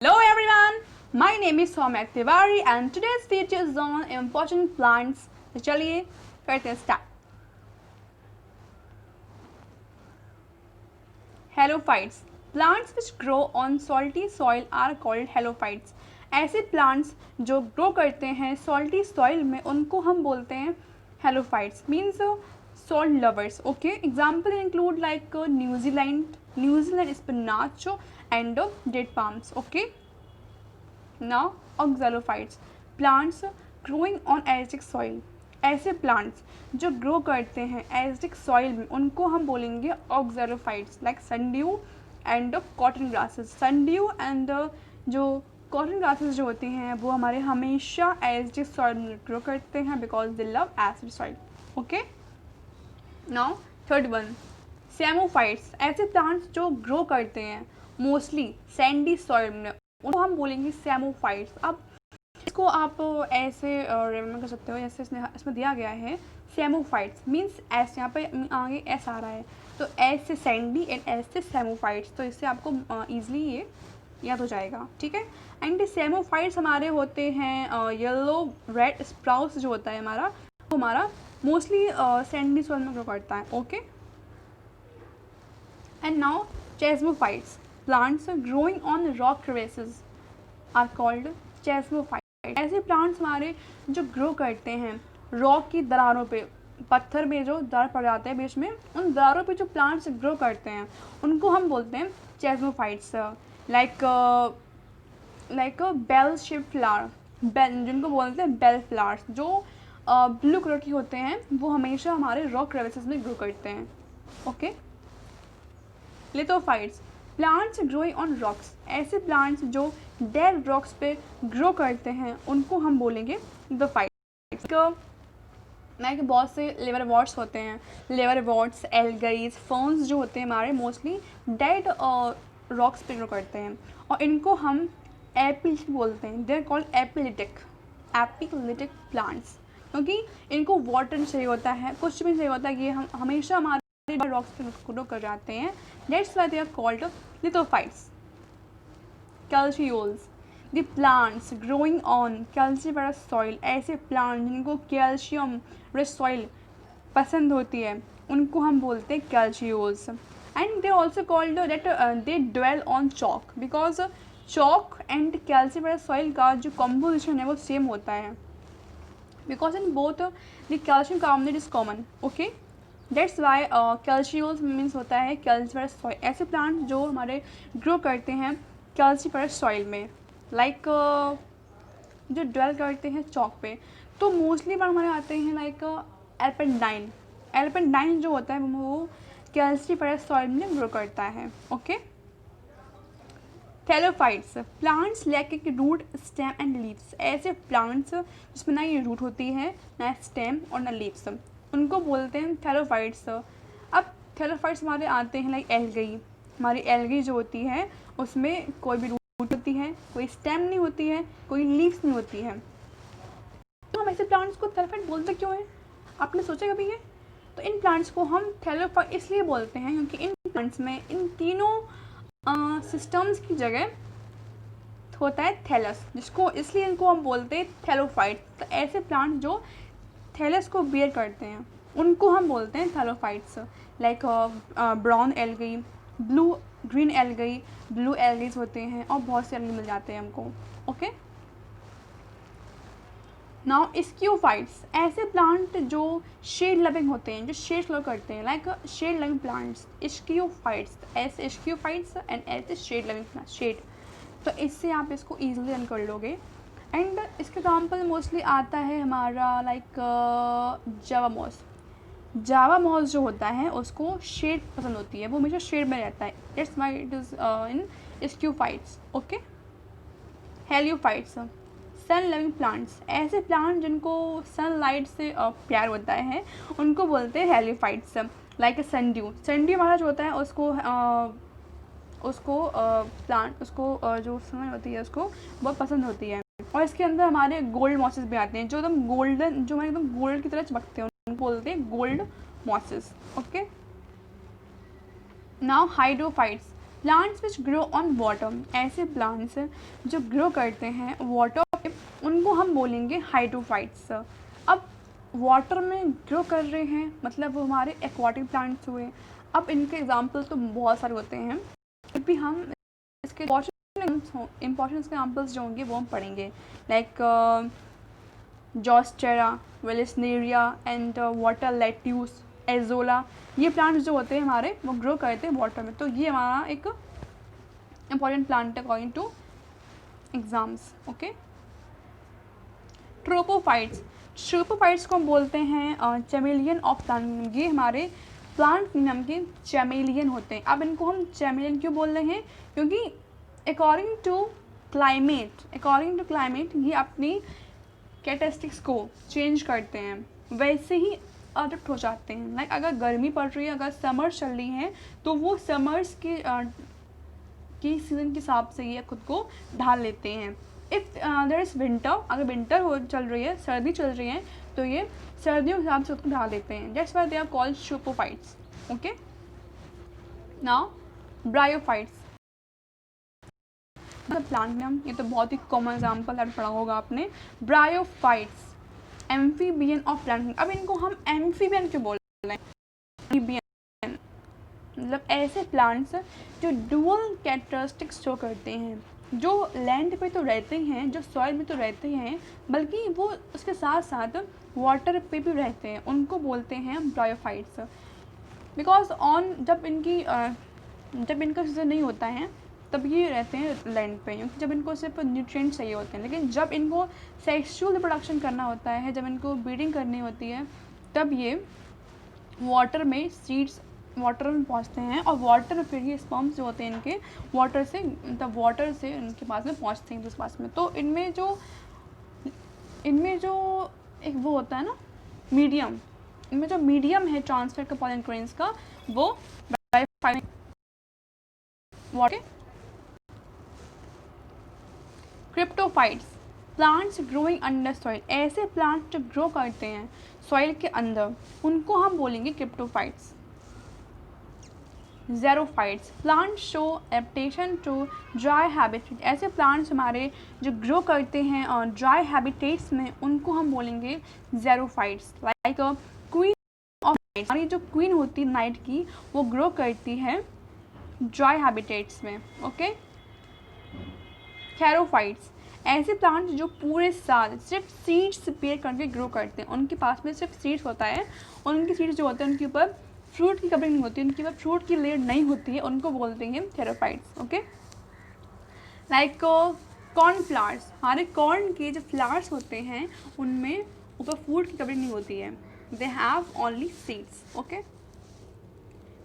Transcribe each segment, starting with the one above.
Hello everyone, my name is Soumya Tiwari and today's video is on important plants. तो चलिए करते हैं start. Halophytes. Plants which grow on salty soil are called halophytes. ऐसे plants जो grow करते हैं salty soil में उनको हम बोलते हैं halophytes. Means salt lovers. Okay, example include like New Zealand spinach and date palms. Okay, now oxalophytes, plants growing on acidic soil. ऐसे प्लांट्स जो ग्रो करते हैं एसिडिक सॉइल में उनको हम बोलेंगे oxalophytes. Like sundew and cotton grasses. Sundew and जो cotton grasses जो होती हैं वो हमारे हमेशा एसिडिक सॉइल में ग्रो करते हैं because they love acid soil. Okay, now third one, psammophytes. ऐसे प्लांट्स जो ग्रो करते हैं मोस्टली सैंडी सॉइल में उनको हम बोलेंगे सैमोफाइट्स. अब इसको आप ऐसे रिमेम्बर कर सकते हो जैसे इसमें दिया गया है सैमोफाइट्स मीन्स एस. यहाँ पे आगे एस आ रहा है तो एस से सैंडी एंड एस से सैमोफाइट्स. तो इससे आपको ईजिली ये याद हो जाएगा. ठीक है. एंड सैमोफाइट्स हमारे होते हैं येलो रेड स्प्राउट्स जो होता है हमारा वो हमारा मोस्टली सैंडी सॉइल में ग्रो करता है. Okay, and now chasmophytes. Plants growing on rock crevices are called chasmophytes. ऐसे प्लांट्स हमारे जो ग्रो करते हैं रॉक की दरारों पे, पत्थर में जो दरार पड़ जाते हैं बीच में उन दरारों पे जो प्लांट्स ग्रो करते हैं उनको हम बोलते हैं chasmophytes. Like bell shape flower, bell जिनको बोलते हैं बेल फ्लावर्स जो ब्लू कलर के होते हैं वो हमेशा हमारे रॉक क्रेविसेस में ग्रो करते हैं. Okay, lithophytes. Plants growing on rocks. ऐसे प्लांट्स जो डेड रॉक्स पे ग्रो करते हैं उनको हम बोलेंगे लिथोफाइट्स. लाइक बहुत से लिवरवॉर्ट्स होते हैं, लिवरवॉर्ट्स, एल्गरीज, फर्न्स जो होते हैं हमारे मोस्टली डेड रॉक्स पे ग्रो करते हैं और इनको हम एपिलिटिक बोलते हैं. दे आर कॉल्ड एपिलिटिक प्लांट्स क्योंकि इनको वाटर चाहिए होता है, कुछ भी चाहिए होता है. ये हम हमेशा हमारे रॉक्स पे ग्रो कर जाते हैं. That's why they are called lithophytes. Calcicoles. The plants growing on calcareous soil. ऐसे प्लांट जिनको कैल्शियम रिच सॉइल पसंद होती है उनको हम बोलते हैं calcicoles. And they also called that they dwell on chalk because chalk and calcareous soil का जो कॉम्पोजिशन है वो सेम होता है because in both the calcium carbonate is common. Okay, that's why calcicoles means होता है कैल्शियस सॉइल. ऐसे plant जो हमारे ग्रो करते हैं कैल्शियस सॉइल में लाइक जो ड्वेल करते हैं चौक पे. तो मोस्टली बार हमारे आते हैं लाइक एल्पेंडाइन. एल्पेंडाइन जो होता है वो कैल्शियस सॉइल में ग्रो करता है. Okay, thallophytes. Plants lacking root, stem and leaves. ऐसे प्लांट्स जिसमें ना ये रूट होती है ना स्टेम और ना लीव्स उनको बोलते हैं थैलोफाइट्स. अब थैलोफाइट्स हमारे आते हैं लाइक एल्गी. हमारी एल्गी जो होती है उसमें कोई भी रूट होती है, कोई स्टेम नहीं होती है, कोई लीव्स नहीं होती है. तो हम ऐसे प्लांट्स को थैलोफाइट बोलते क्यों हैं? आपने सोचा कभी ये? तो इन प्लांट्स को हम थैलोफाइट इसलिए बोलते हैं क्योंकि इन प्लांट्स में इन तीनों सिस्टम्स की जगह होता है थैलस, जिसको इसलिए इनको हम बोलते हैं थैलोफाइट. तो ऐसे प्लांट जो थैलस को बियर करते हैं उनको हम बोलते हैं thallophytes. Like brown algae, green algae, blue algae होते हैं और बहुत से एल्गी मिल जाते हैं हमको. Okay, now sciophytes. ऐसे प्लांट जो शेड लविंग होते हैं, जो शेड लव करते हैं लाइक शेड लविंग प्लांट्स स्क्यूफाइट्स. ऐसे स्क्यूफाइट्स एंड ऐसे शेड लविंग शेड. तो इससे आप इसको ईजिली रन कर लोगे. एंड इसके एग्जाम्पल मोस्टली आता है हमारा लाइक जावा मॉस. जावा मॉस जो होता है उसको शेड पसंद होती है, वो हमेशा शेड में रहता है. That's why it is in sciophytes. Okay, heliophytes. Sun loving plants. ऐसे प्लांट जिनको सनलाइट से प्यार होता है उनको बोलते हैं हेलियोफाइट्स. Like sundew. सनड्यू हमारा जो होता है उसको प्लांट जो सन होती है उसको बहुत पसंद होती है. और इसके अंदर हमारे गोल्ड मॉसेस भी आते हैं जो एकदम गोल्डन, जो हमारे एकदम गोल्ड की तरह चमकते हैं उनको बोलते हैं gold mosses. Okay, now hydrophytes. Plants which grow on water, ऐसे प्लांट्स जो ग्रो करते हैं वाटर पे, उनको हम बोलेंगे हाइड्रोफाइट्स। अब वाटर में ग्रो कर रहे हैं मतलब वो हमारे एक्वाटिक प्लांट्स हुए। अब इनके एग्जाम्पल तो बहुत सारे होते हैं, फिर भी हम इसके इम्पॉर्टेंट एग्जाम्पल्स जो होंगे वो हम पढ़ेंगे, like Zostera, Vallisneria and water lettuce, Azolla. ये प्लांट्स जो होते हैं हमारे वो ग्रो करते हैं वाटर में। तो ये हमारा एक इम्पॉर्टेंट प्लांट है अकॉर्डिंग टू एग्जाम्स। ओके, ट्रोपोफाइट्स, ट्रोपोफाइट्स को हम बोलते हैं चैमेलियन ऑफ प्लांट। ये हमारे प्लांट नाम के चैमेलियन होते हैं। अब इनको हम चैमेलियन क्यों बोल रहे हैं, क्योंकि अकॉर्डिंग टू क्लाइमेट ये अपनी कैरेक्टरिस्टिक्स को चेंज करते हैं, वैसे ही अडप्ट हो जाते हैं। लाइक अगर गर्मी पड़ रही है, अगर समर्स चल रही हैं, तो वो समर्स की सीज़न के हिसाब से ये खुद को ढाल लेते हैं। इफ़ देयर इज़ विंटर, अगर विंटर हो चल रही है, सर्दी चल रही है, तो ये सर्दियों के हिसाब से खुद को ढाल लेते हैं। That's why they are called tropophytes. Okay, now bryophytes, plant नाम, ये तो बहुत ही कॉमन एग्जाम्पल है, पढ़ा होगा आपने। Bryophytes, amphibian of plant. अब इनको हम एम्फीबियन क्यों बोल रहे हैं, एम्फीबियन मतलब ऐसे प्लांट्स जो डुअल कैरेक्टरिस्टिक्स शो करते हैं, जो लैंड पे तो रहते हैं, जो सॉइल में तो रहते हैं, बल्कि वो उसके साथ साथ वाटर पे भी रहते हैं, उनको बोलते हैं ब्रायोफाइट्स। बिकॉज ऑन जब इनका सीजन नहीं होता है तब ये रहते हैं लैंड पे, क्योंकि जब इनको सिर्फ न्यूट्रिएंट चाहिए होते हैं। लेकिन जब इनको सेक्सुअल रिप्रोडक्शन करना होता है, जब इनको ब्रीडिंग करनी होती है, तब ये वाटर में पहुंचते हैं, और वाटर में फिर ये स्पर्म्स जो होते हैं इनके वाटर से इनके पास में पहुंचते हैं दूसरे पास में। तो इनमें जो एक वो होता है ना मीडियम, इनमें जो मीडियम है ट्रांसफर का पॉलन ग्रेन्स का, वो water. Cryptophytes, plants growing under soil, ऐसे प्लांट्स जो ग्रो करते हैं सॉइल के अंदर, उनको हम बोलेंगे cryptophytes. Xerophytes, plants show adaptation to dry habitat, ऐसे प्लांट्स हमारे जो ग्रो करते हैं और ड्राई हैबिटेट्स में, उनको हम बोलेंगे xerophytes. Like queen of night, हमारी जो क्वीन होती है नाइट की, वो ग्रो करती है ड्राई हैबिटेट्स में। ओके, थेरोफाइट्स, ऐसे प्लांट्स जो पूरे साल सिर्फ सीड्स पेयर करके ग्रो करते हैं, उनके पास में सिर्फ सीड्स होता है, और उनके सीड्स जो होते हैं उनके ऊपर फ्रूट की कवरिंग नहीं होती, उनके ऊपर फ्रूट की लेयर नहीं होती है, उनको बोलते हैं थेरोफाइट्स। ओके, लाइक कॉर्न फ्लावर्स, हमारे कॉर्न के जो फ्लावर्स होते हैं उनमें ऊपर फ्रूट की कवरिंग नहीं होती है, they have only seeds. Okay,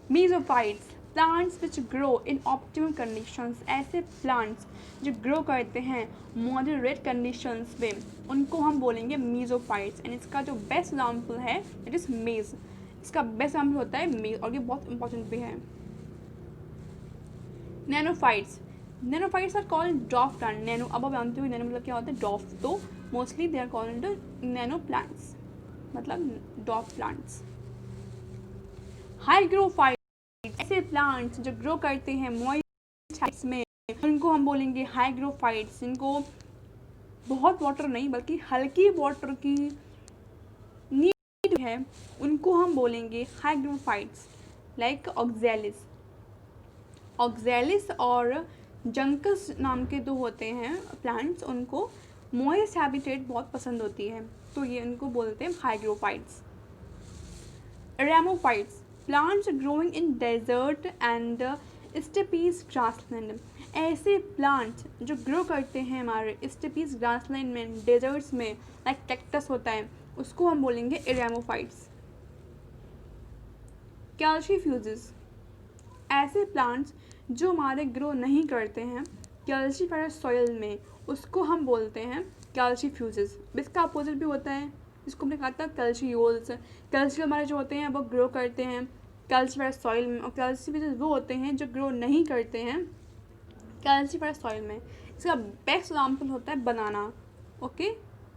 mesophytes, plants which grow in optimal conditions, ऐसे प्लांट्स जो ग्रो करते हैं मॉडरेट कंडीशंस में, उनको हम बोलेंगे मीजोफाइट्स। एंड इसका जो बेस्ट एग्जाम्पल है इट इज़ मेज, इसका बेस्ट एग्जाम्पल होता है मेज, और ये बहुत इंपॉर्टेंट भी है। Nanophytes, nanophytes are called dwarf plant. Nano, अब आप जानते हो नैनो मतलब क्या होता है, डॉफ, तो mostly they are called nano plants, मतलब डॉफ प्लांट्स। हाइग्रोफाइट्स, ऐसे प्लांट्स जो ग्रो करते हैं मॉइस्ट हाइट्स में, उनको हम बोलेंगे हाइग्रोफाइट्स। इनको बहुत वाटर नहीं बल्कि हल्की वाटर की नीड है, उनको हम बोलेंगे हाइग्रोफाइट्स। लाइक ऑक्जेलिस और जंकस नाम के दो होते हैं प्लांट्स, उनको मॉइस्ट हैबिटेट बहुत पसंद होती है, तो ये उनको बोलते हैं hygrophytes. Eremophytes, plants growing in desert and steppes grassland, ऐसे प्लांट्स जो ग्रो करते हैं हमारे स्टेपीज ग्रासलैंड में, डेजर्ट्स में, लाइक कैक्टस होता है, उसको हम बोलेंगे एरेमोफाइट्स। कैल्शीफ्यूजेस, ऐसे प्लांट्स जो हमारे ग्रो नहीं करते हैं कैल्शिफेरस सॉइल में, उसको हम बोलते हैं कैल्शीफ्यूजेस। इसका अपोजिट भी होता है, इसको हमने कहा था कैल्शियोल्स। कैल्शियम हमारे जो होते हैं वो ग्रो करते हैं कैल्शिफेरस सॉइल में, और कैल्शीफ्यूजेस वो होते हैं जो ग्रो नहीं करते हैं कैल्शिफेरस सॉइल में। इसका बेस्ट एग्जाम्पल होता है बनाना। ओके,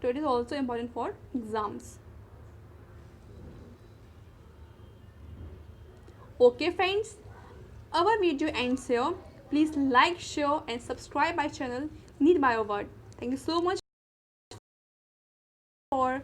तो it is also important for exams. Okay friends, our video ends here. Please like, share and subscribe my channel Need Bio World. Thank you so much for